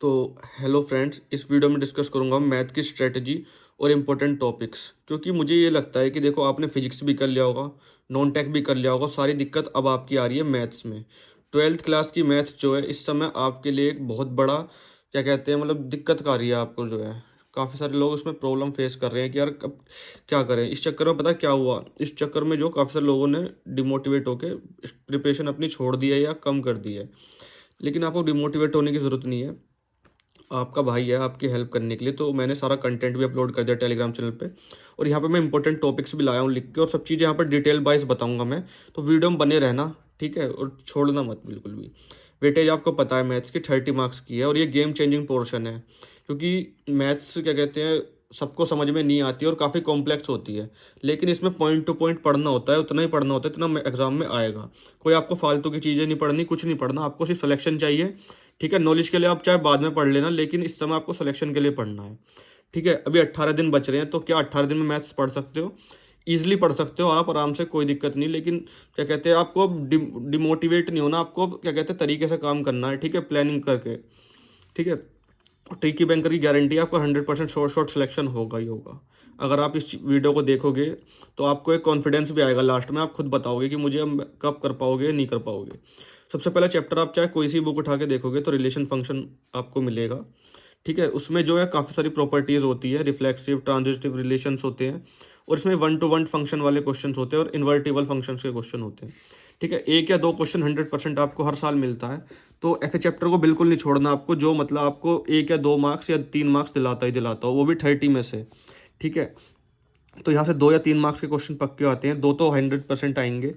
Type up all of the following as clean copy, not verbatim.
तो hello friends, इस video में डिस्कस करूंगा मैथ की स्ट्रेटजी और इम्पोर्टेंट टॉपिक्स। क्योंकि मुझे ये लगता है कि देखो, आपने फिजिक्स भी कर लिया होगा, नॉन टेक भी कर लिया होगा, सारी दिक्कत अब आपकी आ रही है मैथ्स में। ट्वेल्थ क्लास की मैथ्स जो है इस समय आपके लिए एक बहुत बड़ा क्या कहते हैं, मतलब दिक्कत का रही है आपको जो है। काफ़ी सारे लोग उसमें प्रॉब्लम फेस कर रहे हैं कि यार कब क्या करें। इस चक्कर में पता है क्या हुआ, इस चक्कर में जो काफ़ी सारे लोगों ने डिमोटिवेट होकर प्रिपरेशन अपनी छोड़ दी है या कम कर दी है। लेकिन आपको डिमोटिवेट होने की ज़रूरत नहीं है। आपका भाई है आपकी हेल्प करने के लिए, तो मैंने सारा कंटेंट भी अपलोड कर दिया टेलीग्राम चैनल पे। और यहाँ पे मैं इंपॉर्टेंट टॉपिक्स भी लाया हूँ लिख के, और सब चीज़ें यहाँ पर डिटेल वाइज बताऊँगा मैं। तो वीडियो में बने रहना, ठीक है, और छोड़ना मत बिल्कुल भी। वेटेज आपको पता है मैथ्स की 30 मार्क्स की है, और ये गेम चेंजिंग पोर्शन है। क्योंकि मैथ्स क्या कहते हैं, सबको समझ में नहीं आती है और काफ़ी कॉम्प्लेक्स होती है। लेकिन इसमें पॉइंट टू पॉइंट पढ़ना होता है, उतना ही पढ़ना होता है इतना एग्जाम में आएगा। कोई आपको फालतू की चीज़ें नहीं पढ़नी, कुछ नहीं पढ़ना, आपको सिर्फ सिलेक्शन चाहिए। ठीक है, नॉलेज के लिए आप चाहे बाद में पढ़ लेना, लेकिन इस समय आपको सिलेक्शन के लिए पढ़ना है। ठीक है, अभी 18 दिन बच रहे हैं, तो क्या 18 दिन में मैथ्स पढ़ सकते हो? ईजिली पढ़ सकते हो आप आराम से, कोई दिक्कत नहीं। लेकिन क्या कहते हैं, आपको डिमोटिवेट नहीं होना, आपको क्या कहते हैं तरीके से काम करना है, ठीक है, प्लानिंग करके। ठीक है, ट्रिकी बैंकर की गारंटी है आपको 100% शॉर्ट शॉर्ट सिलेक्शन होगा ही होगा। अगर आप इस वीडियो को देखोगे तो आपको एक कॉन्फिडेंस भी आएगा, लास्ट में आप खुद बताओगे कि मुझे अब कब कर पाओगे नहीं कर पाओगे। सबसे पहला चैप्टर आप चाहे कोई सी बुक उठा के देखोगे तो रिलेशन फंक्शन आपको मिलेगा। ठीक है, उसमें जो है काफ़ी सारी प्रॉपर्टीज़ होती है, रिफ्लेक्सिव ट्रांजिटिव रिलेशंस होते हैं, और इसमें वन टू वन फंक्शन वाले क्वेश्चन होते हैं और इन्वर्टिबल फंक्शंस के क्वेश्चन होते हैं। ठीक है, एक या दो क्वेश्चन 100% आपको हर साल मिलता है। तो ऐसे चैप्टर को बिल्कुल नहीं छोड़ना आपको, जो मतलब आपको 1 या 2 मार्क्स या 3 मार्क्स दिलाता ही दिलाता हो, वो भी 30 में से। ठीक है, तो यहाँ से 2 या 3 मार्क्स के क्वेश्चन पक्के आते हैं, दो तो 100% आएंगे।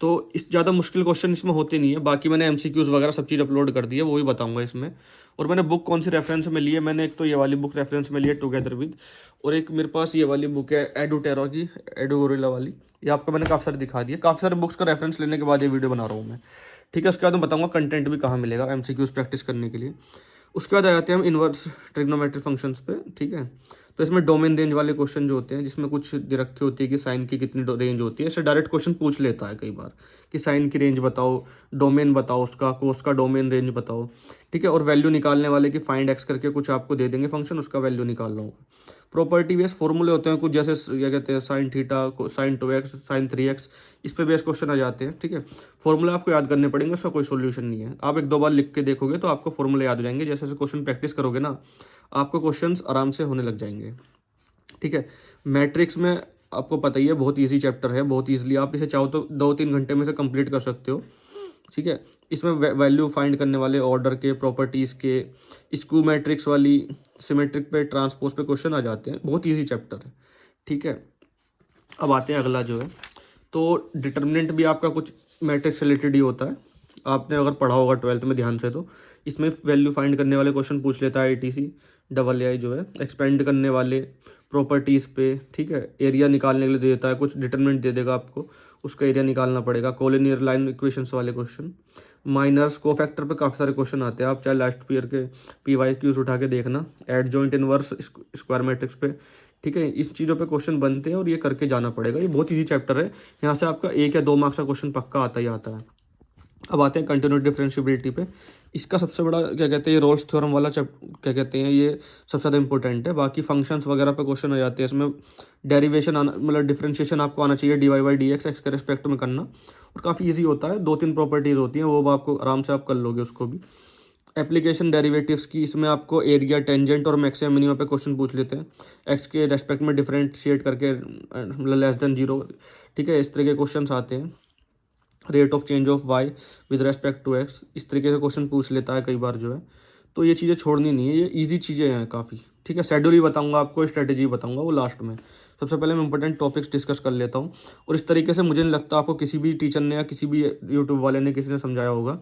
तो इस ज़्यादा मुश्किल क्वेश्चन इसमें होते नहीं है। बाकी मैंने एमसीक्यूज़ वगैरह सब चीज़ अपलोड कर दी है, वो भी बताऊंगा इसमें। और मैंने बुक कौन सी रेफरेंस में ली है, मैंने एक तो ये वाली बुक रेफरेंस में ली है टुगेदर विद, और एक मेरे पास ये वाली बुक है एडुटेरा की, एडोगोरिल्ला वाली। ये आपको मैंने काफ़ी सारी दिखा दी है, काफ़ी सारे बुक्स का रेफरेंस लेने के बाद ये वीडियो बना रहा हूँ मैं। ठीक है, उसके बाद मैं बताऊँगा कंटेंट भी कहाँ मिलेगा एमसीक्यूज़ प्रैक्टिस करने के लिए। उसके बाद आ जाते हैं हम इन्वर्स ट्रिग्नोमेट्रिक फंक्शंस पे। ठीक है, तो इसमें डोमेन रेंज वाले क्वेश्चन जो होते हैं, जिसमें कुछ दे रखी होती है कि साइन की कितनी रेंज होती है, इससे डायरेक्ट क्वेश्चन पूछ लेता है कई बार कि साइन की रेंज बताओ, डोमेन बताओ उसका, कोस का डोमेन रेंज बताओ। ठीक है, और वैल्यू निकालने वाले की फाइंड एक्स करके कुछ आपको दे देंगे फंक्शन, उसका वैल्यू निकालना होगा। प्रॉपर्टी बेस्ड फॉर्मूले होते हैं कुछ, जैसे क्या कहते हैं sine theta, sign 2x, sign 3x, इस पे बेस क्वेश्चन आ जाते हैं। ठीक है, फॉर्मूला आपको याद करने पड़ेंगे, उसका कोई सोल्यूशन नहीं है। आप एक दो बार लिख के देखोगे तो आपको फॉर्मूले याद हो जाएंगे, जैसे जैसे क्वेश्चन प्रैक्टिस करोगे ना, आपको क्वेश्चंस आराम से होने लग जाएंगे। ठीक है, मैट्रिक्स में आपको पता ही है, बहुत इजी चैप्टर है, बहुत इजीली आप इसे चाहो तो 2-3 घंटे में से कंप्लीट कर सकते हो। ठीक है, इसमें वैल्यू फाइंड करने वाले, ऑर्डर के, प्रॉपर्टीज़ के, स्क्यू मैट्रिक्स वाली, सिमेट्रिक पे, ट्रांसपोज पे क्वेश्चन आ जाते हैं, बहुत इजी चैप्टर है। ठीक है, अब आते हैं अगला जो है, तो डिटर्मिनेंट भी आपका कुछ मैट्रिक्स रिलेटेड ही होता है। आपने अगर पढ़ा होगा ट्वेल्थ में ध्यान से, तो इसमें वैल्यू फाइंड करने वाले क्वेश्चन पूछ लेता है ATC डबल AI जो है, एक्सपेंड करने वाले, प्रॉपर्टीज़ पे। ठीक है, एरिया निकालने के लिए दे देता है, कुछ डिटर्मिनेंट दे देगा आपको, उसका एरिया निकालना पड़ेगा। कोलिनियर लाइन इक्वेशंस वाले क्वेश्चन, माइनर्स, कोफैक्टर पे काफ़ी सारे क्वेश्चन आते हैं, आप चाहे लास्ट ईयर के PYQs उठा के देखना, एडजॉइंट इनवर्स, स्क्वायर मैट्रिक्स पे। ठीक है, इस चीज़ों पे क्वेश्चन बनते हैं और ये करके जाना पड़ेगा। ये बहुत इजी चैप्टर है, यहाँ से आपका 1 या 2 मार्क्स का क्वेश्चन पक्का आता ही आता है। अब आते हैं कंटिन्यूटी डिफरेंशियबिलिटी पे। इसका सबसे बड़ा क्या कहते हैं, ये रोल्स थ्योरम वाला क्या कहते हैं, ये सबसे ज़्यादा इंपॉर्टेंट है। बाकी फंक्शंस वगैरह पे क्वेश्चन आ जाते हैं, इसमें डेरिवेशन आना, मतलब डिफरेंशिएशन आपको आना चाहिए, dy/dx एक्स के रिस्पेक्ट में करना, और काफ़ी ईजी होता है। 2-3 प्रॉपर्टीज़ होती हैं, वो आपको आराम से आप कर लोगे उसको भी। एप्लीकेशन डेरिवेटिव्स की, इसमें आपको एरिया, टेंजेंट और मैक्सिमम मिनिमम पे क्वेश्चन पूछ लेते हैं, एक्स के रेस्पेक्ट में डिफरेंशिएट करके, मतलब <0 ठीक है, इस तरह के क्वेश्चन आते हैं। Rate of change of Y with respect to X, इस तरीके से क्वेश्चन पूछ लेता है कई बार जो है। तो ये चीज़ें छोड़नी नहीं है, ये इजी चीज़ें हैं काफ़ी। ठीक है, शेड्यूल ही बताऊंगा आपको, स्ट्रेटेजी बताऊंगा वो लास्ट में। सबसे पहले मैं इंपॉर्टेंट टॉपिक्स डिस्कस कर लेता हूँ, और इस तरीके से मुझे नहीं लगता आपको किसी भी टीचर ने या किसी भी यूट्यूब वाले ने किसी ने समझाया होगा।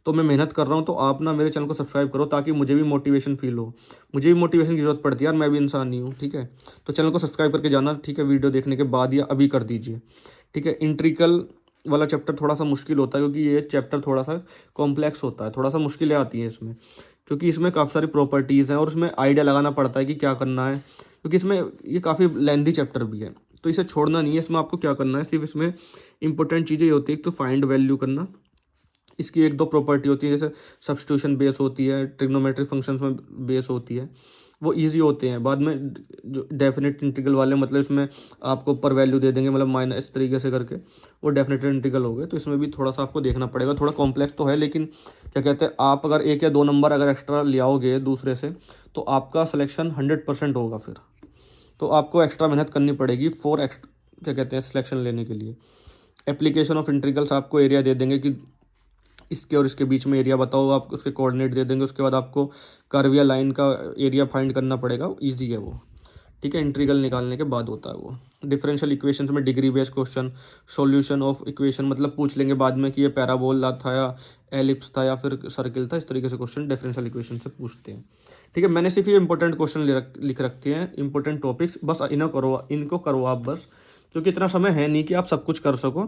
तो मैं मेहनत कर रहा हूँ, तो आप ना मेरे चैनल को सब्सक्राइब करो, ताकि मुझे भी मोटिवेशन फील हो। मुझे भी मोटिवेशन की जरूरत पड़ती है यार, मैं भी इंसान नहीं हूँ। ठीक है, तो चैनल को सब्सक्राइब करके जाना, ठीक है, वीडियो देखने के बाद या अभी कर दीजिए। ठीक है, इंट्रिकल वाला चैप्टर थोड़ा सा मुश्किल होता है, क्योंकि ये चैप्टर थोड़ा सा कॉम्प्लेक्स होता है, थोड़ा सा मुश्किलें आती हैं इसमें, क्योंकि इसमें काफ़ी सारी प्रॉपर्टीज़ हैं और उसमें आइडिया लगाना पड़ता है कि क्या करना है, क्योंकि इसमें ये काफ़ी लेंथी चैप्टर भी है। तो इसे छोड़ना नहीं है, इसमें आपको क्या करना है, सिर्फ इसमें इंपॉर्टेंट चीज़ें ये होती है, एक तो फाइंड वैल्यू करना, इसकी एक दो प्रॉपर्टी होती है, जैसे सब्स्टिट्यूशन बेस होती है, ट्रिग्नोमेट्रिक फंक्शंस में बेस होती है, वो इजी होते हैं। बाद में जो डेफिनेट इंटीग्रल वाले, मतलब इसमें आपको ऊपर वैल्यू दे देंगे, मतलब माइनस इस तरीके से करके, वो डेफिनेट इंटीग्रल हो गए। तो इसमें भी थोड़ा सा आपको देखना पड़ेगा, थोड़ा कॉम्प्लेक्स तो है, लेकिन क्या कहते हैं, आप अगर 1 या 2 नंबर अगर एक्स्ट्रा ले आओगे दूसरे से, तो आपका सिलेक्शन 100% होगा फिर। तो आपको एक्स्ट्रा मेहनत करनी पड़ेगी क्या कहते हैं, सिलेक्शन लेने के लिए। एप्लीकेशन ऑफ इंटीग्रल्स आपको एरिया दे देंगे कि इसके और इसके बीच में एरिया बताओ, आप उसके कोऑर्डिनेट दे देंगे। उसके बाद आपको कर्व या लाइन का एरिया फाइंड करना पड़ेगा, ईजी है वो, ठीक है। इंटीग्रल निकालने के बाद होता है वो। डिफरेंशियल इक्वेशंस में degree based question, solution of equation, मतलब पूछ लेंगे बाद में कि ये पैराबोला था या एलिप्स था या फिर सर्किल था, इस तरीके से क्वेश्चन डिफरेंशियल इक्वेशन से पूछते हैं, ठीक है। मैंने सिर्फ ये इंपॉर्टेंट क्वेश्चन लिख रखे हैं, इंपॉर्टेंट टॉपिक्स, बस इनको करो आप बस, क्योंकि इतना समय है नहीं कि आप सब कुछ कर सको।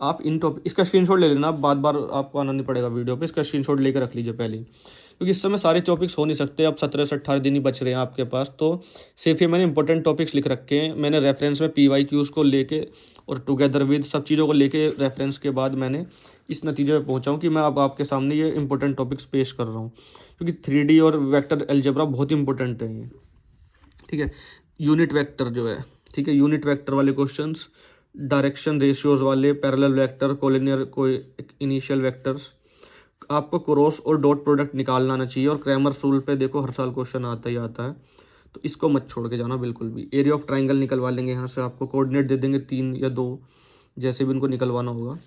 आप इन टॉपिक इसका स्क्रीनशॉट ले लेना, बार बार आपको आना नहीं पड़ेगा वीडियो पे, इसका स्क्रीनशॉट लेकर रख लीजिए पहले ही, क्योंकि इस समय सारे टॉपिक्स हो नहीं सकते। अब 17 से 18 दिन ही बच रहे हैं आपके पास, तो सिर्फ ये मैंने इंपॉर्टेंट टॉपिक्स लिख रखे हैं। मैंने रेफरेंस में PYQs को लेके और टुगेदर विद सब चीज़ों को लेके रेफरेंस के बाद मैंने इस नतीजे पे पहुंचा हूँ कि मैं अब आपके सामने ये इंपॉर्टेंट टॉपिक्स पेश कर रहा हूँ, क्योंकि 3D और वेक्टर अलजेब्रा बहुत इंपॉर्टेंट है ये, ठीक है। यूनिट वेक्टर जो है, ठीक है, यूनिट वेक्टर वाले क्वेश्चंस, डायरेक्शन रेशियोज वाले, पैरेलल वेक्टर, कोलिनियर कोई इनिशियल वेक्टर्स, आपको क्रॉस और डॉट प्रोडक्ट निकालना आना चाहिए। और क्रैमर्स रूल पे देखो हर साल क्वेश्चन आता ही आता है, तो इसको मत छोड़ के जाना बिल्कुल भी। एरिया ऑफ ट्राइंगल निकलवा लेंगे यहाँ से, आपको कोऑर्डिनेट दे देंगे 3 या 2, जैसे भी उनको निकलवाना होगा।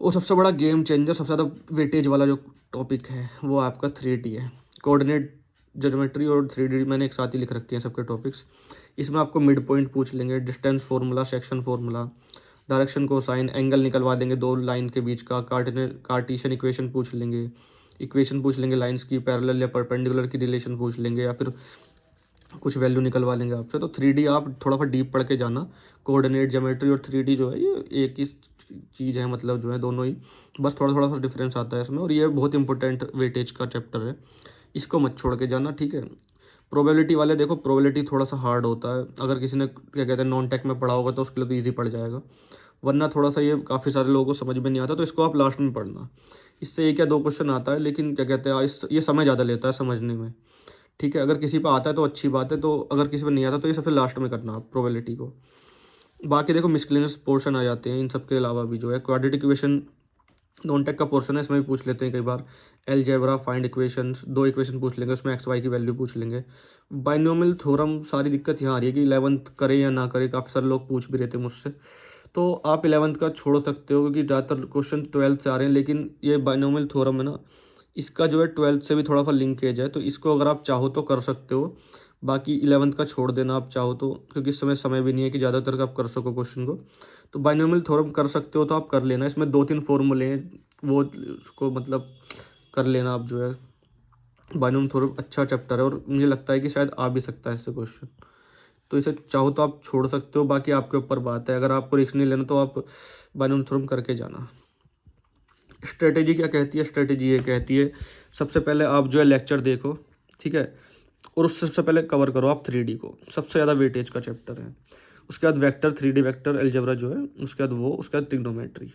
और सबसे बड़ा गेम चेंजर, सबसे ज़्यादा वेटेज वाला जो टॉपिक है वो आपका 3D है। कोऑर्डिनेट, ज्योमेट्री और 3D मैंने एक साथ ही लिख रखे हैं सबके टॉपिक्स। इसमें आपको मिड पॉइंट पूछ लेंगे, distance formula, section formula, direction cosine, angle निकलवा देंगे 2 लाइन के बीच का, कार्टेशियन इक्वेशन पूछ लेंगे, इक्वेशन पूछ लेंगे लाइंस की, पैरेलल या परपेंडिकुलर की रिलेशन पूछ लेंगे, या फिर कुछ वैल्यू निकलवा लेंगे आपसे। तो 3D आप थोड़ा सा डीप पढ़ के जाना। कोऑर्डिनेट, ज्योमेट्री और 3D जो है ये एक ही चीज़ है, मतलब जो है दोनों ही, बस थोड़ा थोड़ा सा डिफरेंस आता है इसमें। और ये बहुत इंपॉर्टेंट वेटेज का चैप्टर है, इसको मत छोड़ के जाना, ठीक है। प्रोबेबिलिटी वाले देखो, प्रोबेबिलिटी थोड़ा सा हार्ड होता है, अगर किसी ने क्या कहते हैं नॉन टेक में पढ़ा होगा तो उसके लिए तो ईजी पड़ जाएगा, वरना थोड़ा सा ये काफ़ी सारे लोगों को समझ में नहीं आता, तो इसको आप लास्ट में पढ़ना। इससे 1 या 2 क्वेश्चन आता है, लेकिन क्या कहते हैं ये समय ज़्यादा लेता है समझने में, ठीक है। अगर किसी पे आता है तो अच्छी बात है, तो अगर किसी पे नहीं आता तो ये सबसे लास्ट में करना आप प्रोबेबिलिटी को। बाकी देखो मिसलेनियस पोर्शन आ जाते हैं इन सब के अलावा भी, जो है क्वाड्रेटिक इक्वेशन नॉन टेक का पोर्शन है, इसमें भी पूछ लेते हैं कई बार। अलजेब्रा, फाइंड इक्वेशंस, 2 इक्वेशन पूछ लेंगे, उसमें एक्स वाई की वैल्यू पूछ लेंगे। बाइनोमियल थ्योरम, सारी दिक्कत यहाँ आ रही है कि 11th करें या ना करें, काफ़ी सारे लोग पूछ भी रहे थे मुझसे। तो आप 11th का छोड़ सकते हो, क्योंकि ज़्यादातर क्वेश्चन 12th से आ रहे हैं, लेकिन ये बाइनोमियल थ्योरम है ना, इसका जो है 12th से भी थोड़ा सा लिंकेज है, तो इसको अगर आप चाहो तो कर सकते हो। बाकी 11th का छोड़ देना आप चाहो तो, क्योंकि इस समय भी नहीं है कि ज़्यादातर का आप कर सको क्वेश्चन को। तो बाइनोमियल थ्योरम कर सकते हो तो आप कर लेना, इसमें 2-3 फॉर्मूले हैं, वो उसको मतलब कर लेना आप जो है। बाइनोमियल थ्योरम अच्छा चैप्टर है और मुझे लगता है कि शायद आ भी सकता है इससे क्वेश्चन, तो इसे चाहो तो आप छोड़ सकते हो, बाकी आपके ऊपर बात है। अगर आपको रिस्क नहीं लेना तो आप बाइनोमियल थ्योरम करके जाना। स्ट्रेटेजी क्या कहती है, स्ट्रेटेजी ये कहती है सबसे पहले आप जो है लेक्चर देखो, ठीक है, और उससे सबसे पहले कवर करो आप 3D को, सबसे ज़्यादा वेटेज का चैप्टर है। उसके बाद वेक्टर, 3D वेक्टर अलजेब्रा जो है, उसके बाद वो, उसके बाद ट्रिग्नोमेट्री।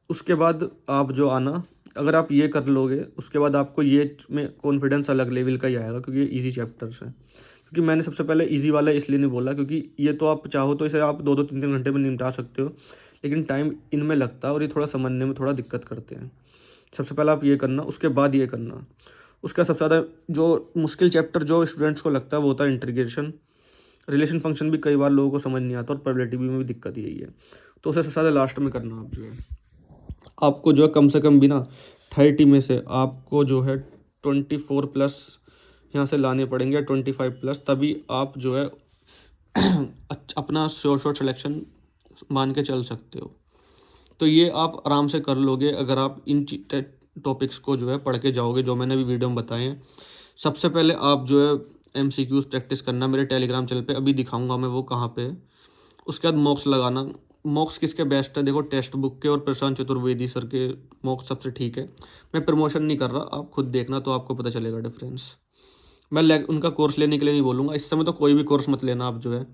उसके बाद आप जो आना, अगर आप ये कर लोगे उसके बाद आपको ये में कॉन्फिडेंस अलग लेवल का ही आएगा, क्योंकि ये ईजी चैप्टर्स हैं। क्योंकि मैंने सबसे पहले ईजी वाला इसलिए नहीं बोला, क्योंकि ये तो आप चाहो तो इसे आप 2-2, 3-3 घंटे में निपटा सकते हो, लेकिन टाइम इनमें लगता है और ये थोड़ा समझने में थोड़ा दिक्कत करते हैं। सबसे पहले आप ये करना, उसके बाद ये करना। उसका सबसे ज़्यादा जो मुश्किल चैप्टर जो स्टूडेंट्स को लगता है वो होता है इंटीग्रेशन। रिलेशन फंक्शन भी कई बार लोगों को समझ नहीं आता, और प्रोबेबिलिटी में भी दिक्कत यही है, तो उसे सबसे ज़्यादा लास्ट में करना। आप जो है आपको जो है कम से कम भी ना 30 में से आपको जो है 24+ यहाँ से लाने पड़ेंगे, 25+, तभी आप जो है अपना शॉर्ट सिलेक्शन मान के चल सकते हो। तो ये आप आराम से कर लोगे अगर आप इन टॉपिक्स को जो है पढ़ के जाओगे, जो मैंने भी वीडियो में बताए हैं। सबसे पहले आप जो है MCQs प्रैक्टिस करना, मेरे टेलीग्राम चैनल पे अभी दिखाऊंगा मैं वो कहाँ पे है। उसके बाद मॉक्स लगाना। मॉक्स किसके बेस्ट है, देखो टेक्स्ट बुक के और प्रशांत चतुर्वेदी सर के मॉक्स सबसे ठीक है। मैं प्रमोशन नहीं कर रहा, आप खुद देखना तो आपको पता चलेगा डिफरेंस। मैं उनका कोर्स लेने के लिए नहीं बोलूँगा, इस समय तो कोई भी कोर्स मत लेना आप जो है,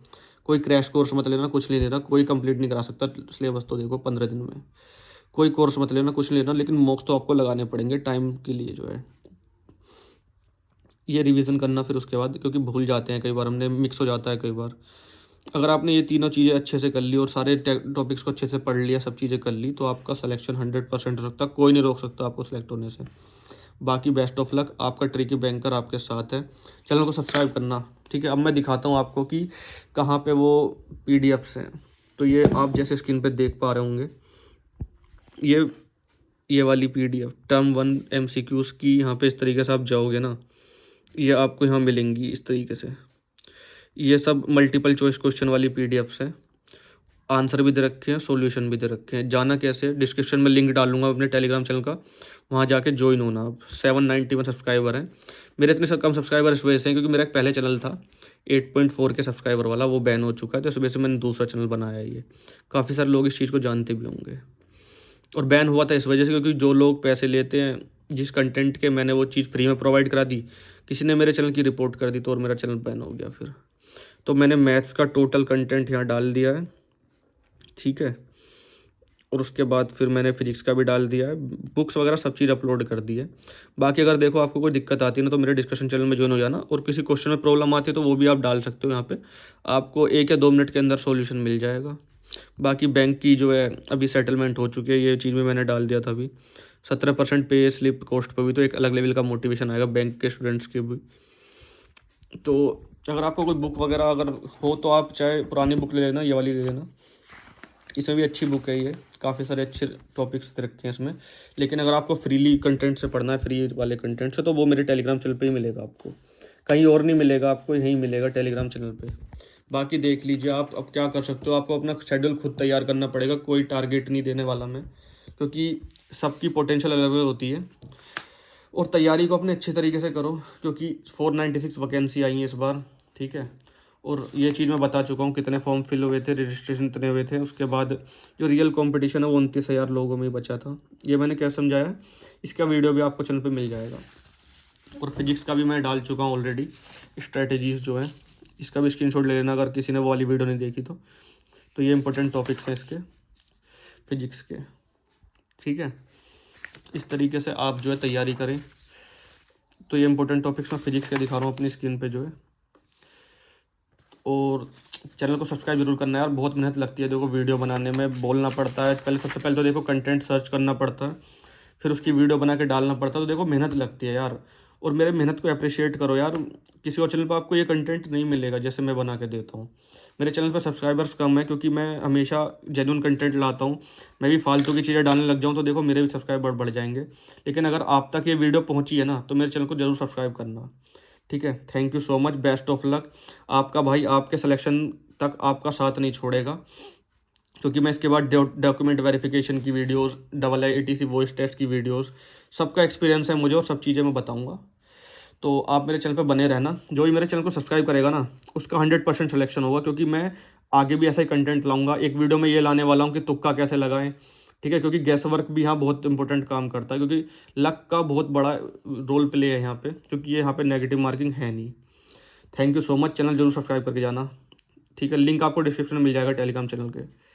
कोई क्रैश कोर्स मत लेना, कुछ नहीं लेना, कोई कंप्लीट नहीं करा सकता सिलेबस, तो देखो 15 दिन में कोई कोर्स मत लेना, कुछ लेना, लेकिन मॉक्स तो आपको लगाने पड़ेंगे टाइम के लिए जो है। ये रिवीजन करना फिर उसके बाद, क्योंकि भूल जाते हैं कई बार, हमने मिक्स हो जाता है कई बार। अगर आपने ये तीनों चीज़ें अच्छे से कर ली और सारे टॉपिक्स को अच्छे से पढ़ लिया, सब चीज़ें कर ली, तो आपका सिलेक्शन 100% हो सकता है, कोई नहीं रोक सकता आपको सिलेक्ट होने से। बाकी बेस्ट ऑफ लक, आपका ट्रिकी बैंकर आपके साथ है। चैनल को सब्सक्राइब करना, ठीक है। अब मैं दिखाता हूँ आपको कि कहाँ पे वो पीडीएफ्स हैं। तो ये आप जैसे स्क्रीन पे देख पा रहे होंगे, ये वाली पीडीएफ टर्म 1 एमसीक्यूज़ की, यहाँ पे इस तरीके से आप जाओगे ना, ये आपको यहाँ मिलेंगी इस तरीके से। ये सब मल्टीपल चॉइस क्वेश्चन वाली पीडीएफ्स हैं, आंसर भी दे रखे हैं, सॉल्यूशन भी दे रखे हैं। जाना कैसे, डिस्क्रिप्शन में लिंक डालूंगा अपने टेलीग्राम चैनल का, वहाँ जाके ज्वाइन होना। आप 791 सब्सक्राइबर हैं। मेरे इतने कम सब्सक्राइबर इस वजह से हैं क्योंकि मेरा एक पहले चैनल था 8.4 के सब्सक्राइबर वाला, वो बैन हो चुका है, तो इस वजह से मैंने दूसरा चैनल बनाया है। ये काफ़ी सारे लोग इस चीज़ को जानते भी होंगे। और बैन हुआ था इस वजह से क्योंकि जो लोग पैसे लेते हैं, जिस कंटेंट के मैंने वो चीज़ फ्री में प्रोवाइड करा दी, किसी ने मेरे चैनल की रिपोर्ट कर दी, तो और मेरा चैनल बैन हो गया फिर। तो मैंने मैथ्स का टोटल कंटेंट यहाँ डाल दिया है, ठीक है। और उसके बाद फिर मैंने फिजिक्स का भी डाल दिया है, बुक्स वगैरह सब चीज़ अपलोड कर दी है। बाकी अगर देखो आपको कोई दिक्कत आती है ना, तो मेरे डिस्कशन चैनल में ज्वाइन हो जाना, और किसी क्वेश्चन में प्रॉब्लम आती है तो वो भी आप डाल सकते हो यहाँ पे, आपको 1 या 2 मिनट के अंदर सॉल्यूशन मिल जाएगा। बाकी बैंक की जो है अभी सेटलमेंट हो चुकी है, ये चीज़ में मैंने डाल दिया था अभी। 17% पे स्लिप कॉस्ट पर भी, तो एक अलग लेवल का मोटिवेशन आएगा बैंक के स्टूडेंट्स के भी। तो अगर आपको कोई बुक वगैरह अगर हो तो आप चाहे पुरानी बुक ले लेना, ये वाली ले लेना, इसमें भी अच्छी बुक है ये, काफ़ी सारे अच्छे टॉपिक्स रखे हैं इसमें। लेकिन अगर आपको फ्रीली कंटेंट से पढ़ना है, फ्री वाले कंटेंट से, तो वो मेरे टेलीग्राम चैनल पे ही मिलेगा आपको, कहीं और नहीं मिलेगा आपको, यहीं मिलेगा टेलीग्राम चैनल पे। बाकी देख लीजिए आप अब क्या कर सकते हो, आपको अपना शेड्यूल खुद तैयार करना पड़ेगा, कोई टारगेट नहीं देने वाला मैं, क्योंकि सबकी पोटेंशियल अलग अलग होती है। और तैयारी को अपने अच्छे तरीके से करो, क्योंकि 496 वैकेंसी आई हैं इस बार, ठीक है। और ये चीज़ मैं बता चुका हूँ कितने फॉर्म फिल हुए थे, रजिस्ट्रेशन इतने हुए थे। उसके बाद जो रियल कंपटीशन है वो 29,000 लोगों में ही बचा था। ये मैंने क्या समझाया, इसका वीडियो भी आपको चैनल पे मिल जाएगा। और फिजिक्स का भी मैं डाल चुका हूँ ऑलरेडी, स्ट्रैटेजीज़ जो है, इसका भी स्क्रीनशॉट ले लेना अगर किसी ने वो वाली वीडियो नहीं देखी तो। तो ये इंपॉर्टेंट टॉपिक्स हैं इसके फिजिक्स के, ठीक है। इस तरीके से आप जो है तैयारी करें। तो ये इंपॉर्टेंट टॉपिक्स मैं फिजिक्स के दिखा रहा हूँ अपनी स्क्रीन पे जो है। और चैनल को सब्सक्राइब जरूर करना है यार, बहुत मेहनत लगती है देखो वीडियो बनाने में, बोलना पड़ता है पहले, सबसे पहले तो देखो कंटेंट सर्च करना पड़ता है, फिर उसकी वीडियो बना के डालना पड़ता है, तो देखो मेहनत लगती है यार। और मेरे मेहनत को अप्रिशिएट करो यार, किसी और चैनल पर आपको ये कंटेंट नहीं मिलेगा जैसे मैं बना के देता हूँ। मेरे चैनल पर सब्सक्राइबर्स कम है क्योंकि मैं हमेशा जेन्युइन कंटेंट लाता हूँ। मैं भी फालतू की चीज़ें डालने लग जाऊँ तो देखो मेरे भी सब्सक्राइबर बढ़ जाएंगे। लेकिन अगर आप तक ये वीडियो पहुँची है ना, तो मेरे चैनल को जरूर सब्सक्राइब करना, ठीक है। Thank you so much, best of luck. आपका भाई आपके सिलेक्शन तक आपका साथ नहीं छोड़ेगा, क्योंकि मैं इसके बाद डॉक्यूमेंट वेरिफिकेशन की वीडियोस, AATC वॉइस टेस्ट की वीडियोस, सबका एक्सपीरियंस है मुझे और सब चीज़ें मैं बताऊंगा। तो आप मेरे चैनल पर बने रहना, जो भी मेरे चैनल को सब्सक्राइब करेगा ना, उसका 100% सिलेक्शन होगा, क्योंकि मैं आगे भी ऐसा ही कंटेंट लाऊंगा। एक वीडियो में ये लाने वाला हूँ कि तुक्का कैसे लगाएं, ठीक है, क्योंकि गैस वर्क भी यहाँ बहुत इंपॉर्टेंट काम करता है, क्योंकि लक का बहुत बड़ा रोल प्ले है यहाँ पे, क्योंकि ये यहाँ पे नेगेटिव मार्किंग है नहीं। Thank you so much, channel जरूर सब्सक्राइब करके जाना, ठीक है। लिंक आपको डिस्क्रिप्शन में मिल जाएगा टेलीग्राम चैनल के।